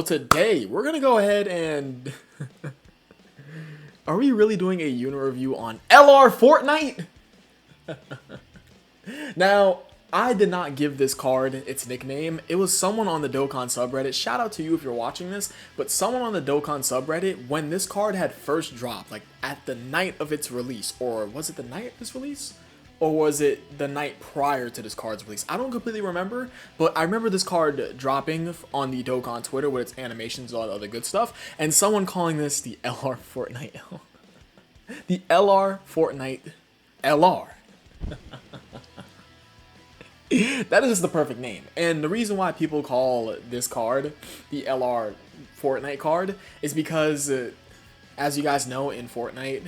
Today we're gonna go ahead and are we really doing a unit review on LR Fortnite? Now, I did not give this card its nickname. It was someone on the Dokkan subreddit. Shout out to you if you're watching this, but someone on the Dokkan subreddit, when this card had first dropped, like at the night of its release, or was it the night of its release? Or was it the night prior to this card's release? I don't completely remember, but I remember this card dropping on the Dokkan Twitter with its animations and all the other good stuff, and someone calling this the LR Fortnite. The LR Fortnite LR. That is the perfect name. And the reason why people call this card the LR Fortnite card is because, as you guys know, in Fortnite,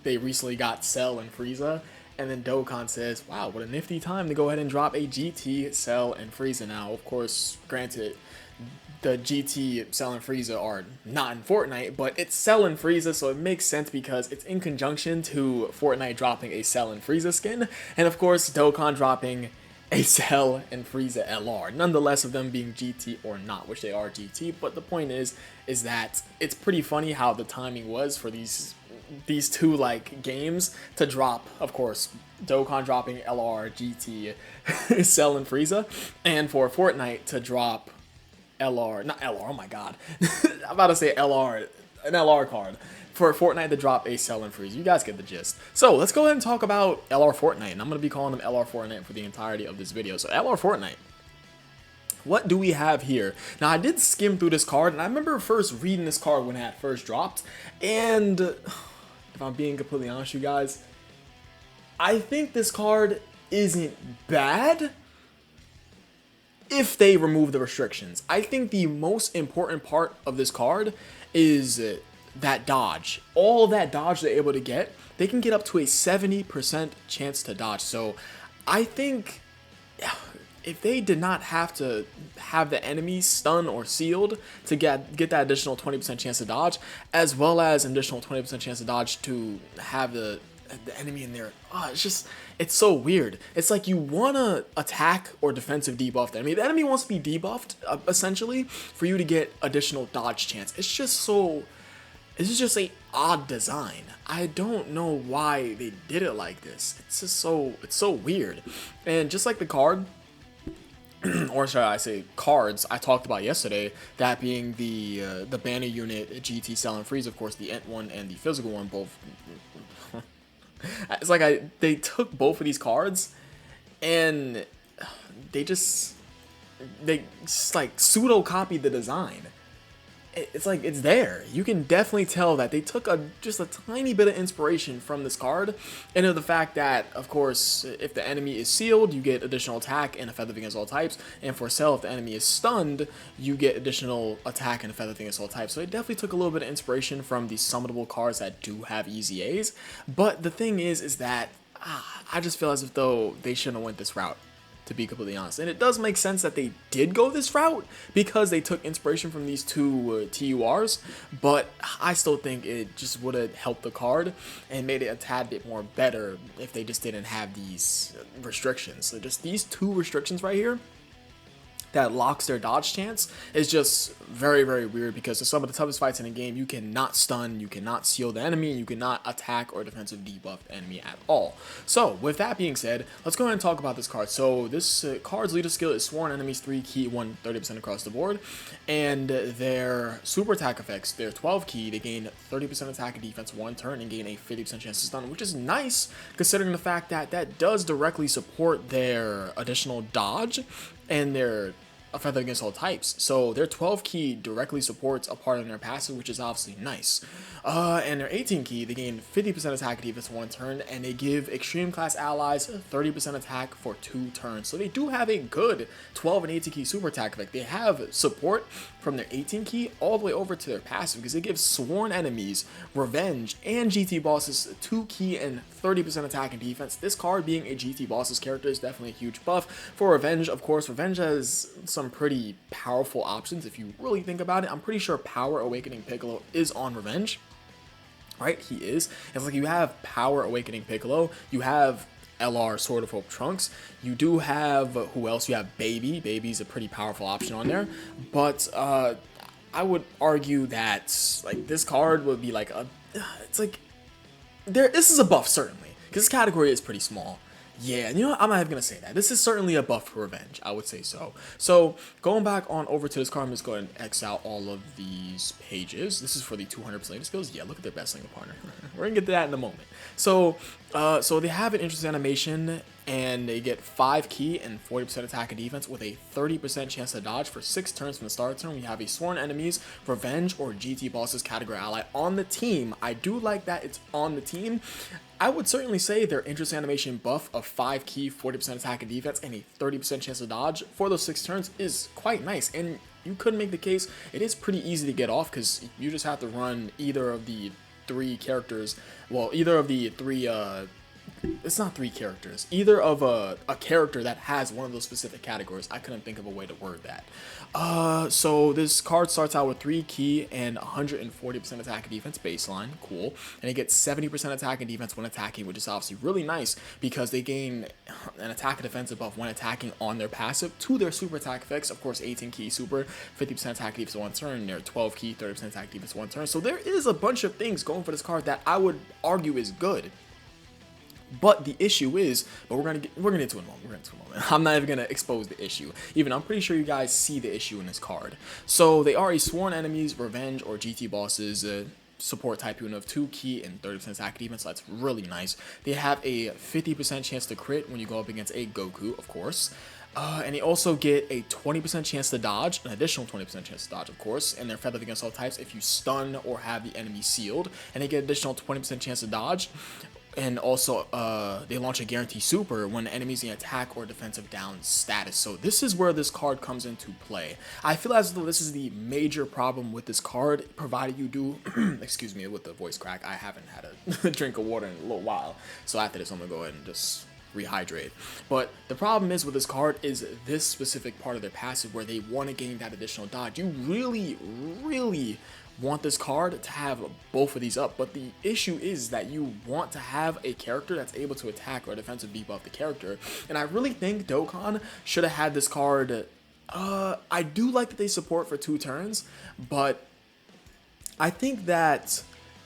they recently got Cell and Frieza. And then Dokkan says, wow, what a nifty time to go ahead and drop a GT, Cell, and Frieza. Now, of course, granted, the GT, Cell, and Frieza are not in Fortnite, but it's Cell and Frieza, so it makes sense because it's in conjunction to Fortnite dropping a Cell and Frieza skin, and of course, Dokkan dropping a Cell and Frieza LR, nonetheless of them being GT or not, which they are GT, but the point is that it's pretty funny how the timing was for these two like games to drop. Of course, Dokkan dropping LR, GT, Cell, and Frieza, and for Fortnite to drop LR, not LR, oh my god, I'm about to say LR, an LR card, for Fortnite to drop a Cell and Frieza. You guys get the gist. So let's go ahead and talk about LR Fortnite, and I'm going to be calling them LR Fortnite for the entirety of this video. So LR Fortnite, what do we have here? Now, I did skim through this card, and I remember first reading this card when it had first dropped, and if I'm being completely honest, you guys, I think this card isn't bad if they remove the restrictions. I think the most important part of this card is that dodge. All that dodge they're able to get, they can get up to a 70% chance to dodge. So I think if they did not have to have the enemy stunned or sealed to get that additional 20% chance to dodge, as well as an additional 20% chance to dodge to have the enemy in there, it's so weird. It's like you want to attack or defensive debuff the enemy. The enemy wants to be debuffed, essentially, for you to get additional dodge chance. It's just a odd design. I don't know why they did it like this. It's so weird. And just like the card, or should I say cards I talked about yesterday, that being the banner unit, GT, Cell, and Freeze, of course, the Ent one and the physical one, both. It's like they took both of these cards and they just like pseudo copied the design. It's like it's there. You can definitely tell that they took just a tiny bit of inspiration from this card, and of the fact that, of course, if the enemy is sealed, you get additional attack and a feather against all types, and for Cell, if the enemy is stunned, you get additional attack and a feather against all types. So it definitely took a little bit of inspiration from the summonable cards that do have easy A's. But the thing is that I just feel as if though they shouldn't have went this route, to be completely honest. And it does make sense that they did go this route because they took inspiration from these two TURs, but I still think it just would have helped the card and made it a tad bit more better if they just didn't have these restrictions. So just these two restrictions right here that locks their dodge chance is just very, very weird, because in some of the toughest fights in the game, you cannot stun, you cannot seal the enemy, and you cannot attack or defensive debuff the enemy at all. So with that being said, let's go ahead and talk about this card. So this card's leader skill is Sworn Enemies 3 key, 130% across the board, and their super attack effects, they're 12 key, they gain 30% attack and defense 1 turn and gain a 50% chance to stun, which is nice considering the fact that that does directly support their additional dodge and their a feather against all types. So their 12 key directly supports a part of their passive, which is obviously nice. And their 18 key, they gain 50% attack and defense 1 turn, and they give extreme class allies 30% attack for 2 turns. So they do have a good 12 and 18 key super attack effect. They have support from their 18 key all the way over to their passive, because it gives sworn enemies, revenge, and GT bosses 2 key and 30% attack and defense. This card, being a GT bosses character, is definitely a huge buff. For revenge, of course, revenge has some pretty powerful options if you really think about it. I'm pretty sure Power Awakening Piccolo is on revenge, right? He is. It's like you have Power Awakening Piccolo, you have LR Sword of Hope Trunks, you do have, who else? You have Baby. Baby's a pretty powerful option on there, but I would argue that like this card would be like a, it's like there. This is a buff certainly because this category is pretty small. Yeah, you know what? I'm not even gonna say that. This is certainly a buff for revenge. I would say so. So going back on over to this card, I'm just going to X out all of these pages. This is for the 200% later skills. Yeah, look at their best single partner. We're gonna get to that in a moment. So, so they have an interesting animation, and they get 5 key and 40% attack and defense with a 30% chance to dodge for 6 turns from the start of the turn. We have a sworn enemies, revenge, or GT bosses category ally on the team. I do like that it's on the team. I would certainly say their interest animation buff of 5 key, 40% attack and defense, and a 30% chance to dodge for those 6 turns is quite nice. And you could make the case it is pretty easy to get off because you just have to run either of the 3 characters. Well, either of the 3 it's not 3 characters. Either of a character that has one of those specific categories. I couldn't think of a way to word that. So this card starts out with 3 key and 140% attack and defense baseline. Cool. And it gets 70% attack and defense when attacking, which is obviously really nice because they gain an attack and defense buff when attacking on their passive to their super attack effects. Of course, 18 key super, 50% attack and defense 1 turn, their 12 key, 30% attack and defense 1 turn. So there is a bunch of things going for this card that I would argue is good. But the issue is, but we're gonna get into it in a moment. I'm not even gonna expose the issue. Even I'm pretty sure you guys see the issue in this card. So they are a sworn enemies, revenge, or GT bosses. Support type unit of 2 key and 30% attack defense, so that's really nice. They have a 50% chance to crit when you go up against a Goku, of course. And they also get a 20% chance to dodge, an additional 20% chance to dodge, of course, and they're feathered against all types if you stun or have the enemy sealed. And they get additional 20% chance to dodge. And also, they launch a guarantee super when the enemy's in attack or defensive down status. So this is where this card comes into play. I feel as though this is the major problem with this card, provided you do, excuse me with the voice crack, I haven't had a drink of water in a little while. So after this, I'm gonna go ahead and just rehydrate. But the problem is with this card is this specific part of their passive where they want to gain that additional dodge. You really want this card to have both of these up, but the issue is that you want to have a character that's able to attack or defensive debuff the character, and I really think Dokkan should have had this card. I do like that they support for 2 turns, but I think that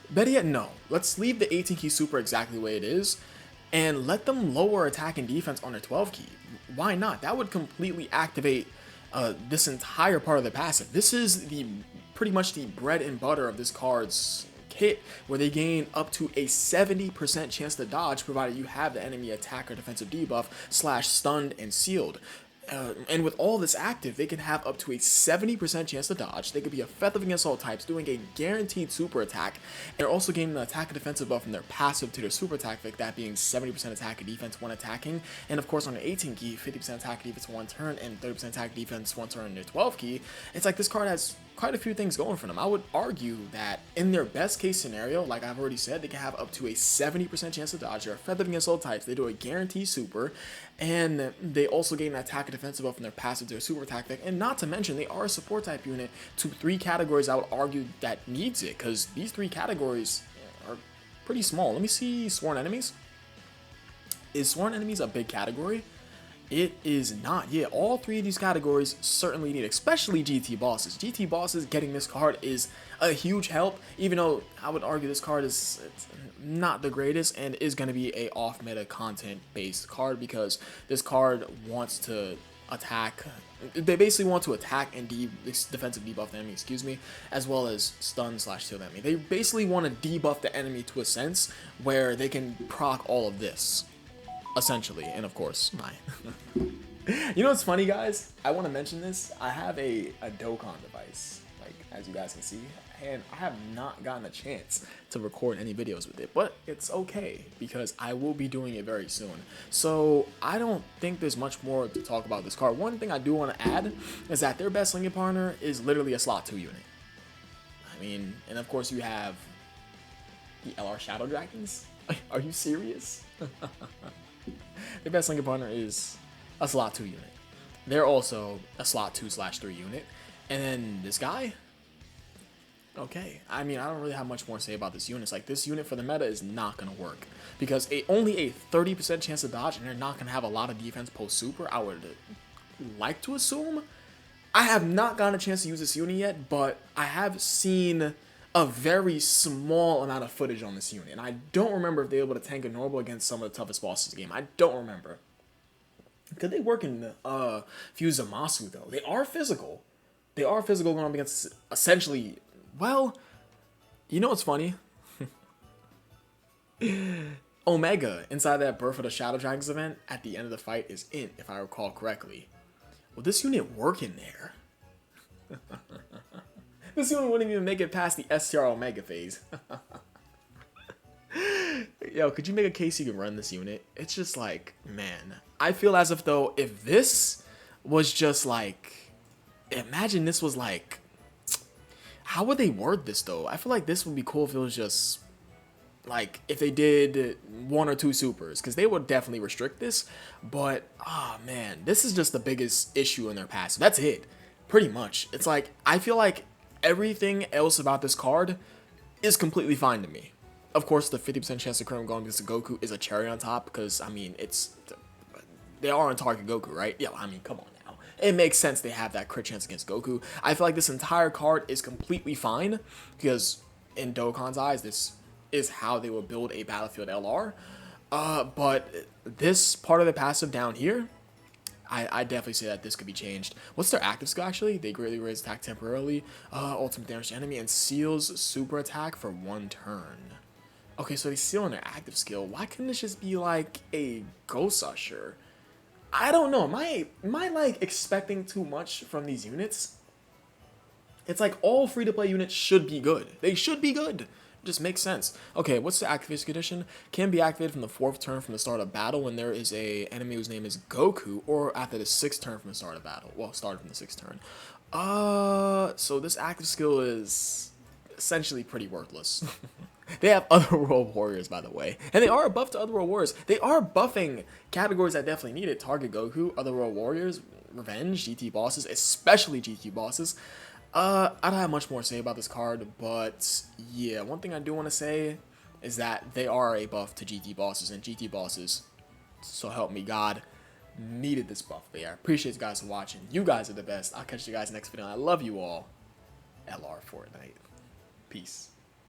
better yet, no. Let's leave the 18 key super exactly the way it is and let them lower attack and defense on their 12 key. Why not? That would completely activate this entire part of the passive. This is the pretty much the bread and butter of this card's kit, where they gain up to a 70% chance to dodge provided you have the enemy attack or defensive debuff / stunned and sealed. And with all this active, they can have up to a 70% chance to dodge. They could be effective against all types, doing a guaranteed super attack. They're also gaining an attack and defensive buff from their passive to their super attack effect, that being 70% attack and defense when attacking. And of course, on the 18 key, 50% attack and defense 1 turn, and 30% attack and defense 1 turn in their 12 key. It's like this card has quite a few things going for them. I would argue that in their best case scenario, like I've already said, they can have up to a 70% chance to dodge. They're effective against all types. They do a guarantee super, and they also gain an attack and defensive buff from their passive to their super attack effect. And not to mention, they are a support type unit to 3 categories I would argue that needs it, because these 3 categories are pretty small. Let me see Sworn Enemies. Is Sworn Enemies a big category? It is not. Yeah, all 3 of these categories certainly need, especially GT bosses. GT bosses getting this card is a huge help, even though I would argue this card is not the greatest and is going to be a off-meta content-based card, because this card wants to attack. They basically want to attack and defensive debuff the enemy, excuse me, as well as stun / shield the enemy. They basically want to debuff the enemy to a sense where they can proc all of this, essentially. And of course, you know what's funny, guys? I want to mention this. I have a Dokkan device, like as you guys can see, and I have not gotten a chance to record any videos with it, but it's okay because I will be doing it very soon. So I don't think there's much more to talk about this card. One thing I do want to add is that their best linking partner is literally a slot 2 unit. I mean, and of course you have the LR Shadow Dragons. Are you serious? Their best linking partner is a slot 2 unit. They're also a slot 2/3 unit. And then this guy, okay. I mean, I don't really have much more to say about this unit. It's like, this unit for the meta is not going to work, because only a 30% chance to dodge, and they're not going to have a lot of defense post super, I would like to assume. I have not gotten a chance to use this unit yet, but I have seen a very small amount of footage on this unit, and I don't remember if they're able to tank a normal against some of the toughest bosses in the game. I don't remember. Could they work in Fuse Zamasu though? They are physical. They are physical going up against essentially. Well, you know what's funny? Omega inside that Birth of the Shadow Dragons event at the end of the fight is in, if I recall correctly. Will this unit work in there? This unit wouldn't even make it past the STR Omega phase. Yo, could you make a case you can run this unit? It's just like, man. I feel as if though, if this was just like, imagine this was like, how would they word this though? I feel like this would be cool if it was just, like, if they did 1 or 2 supers, because they would definitely restrict this. But, oh man, this is just the biggest issue in their passive. That's it, pretty much. It's like, I feel like everything else about this card is completely fine to me. Of course, the 50% chance of crit going against Goku is a cherry on top, because, I mean, they are on target Goku, right? Yeah, I mean, come on now. It makes sense they have that crit chance against Goku. I feel like this entire card is completely fine, because in Dokkan's eyes, this is how they will build a Battlefield LR. But this part of the passive down here, I definitely say that this could be changed. What's their active skill actually? They greatly raise attack temporarily, ultimate damage to enemy, and seals super attack for 1 turn. Okay, so they seal on their active skill. Why couldn't this just be like a Ghost Usher? I don't know. Am I like expecting too much from these units? It's like all free-to-play units should be good. They should be good. It just makes sense. Okay, what's the activation condition? Can be activated from the 4th turn from the start of battle when there is a enemy whose name is Goku, or after the 6th turn from the start of battle. Well, started from the 6th turn. So this active skill is essentially pretty worthless. They have Otherworld Warriors, by the way. And they are a buff to Otherworld Warriors. They are buffing categories that definitely need it. Target Goku, Otherworld Warriors, Revenge, GT bosses, especially GT bosses. I don't have much more to say about this card, but yeah, one thing I do want to say is that they are a buff to GT bosses, and GT bosses, so help me God, needed this buff. But yeah, I appreciate you guys for watching. You guys are the best. I'll catch you guys next video. I love you all. LR Fortnite. Peace.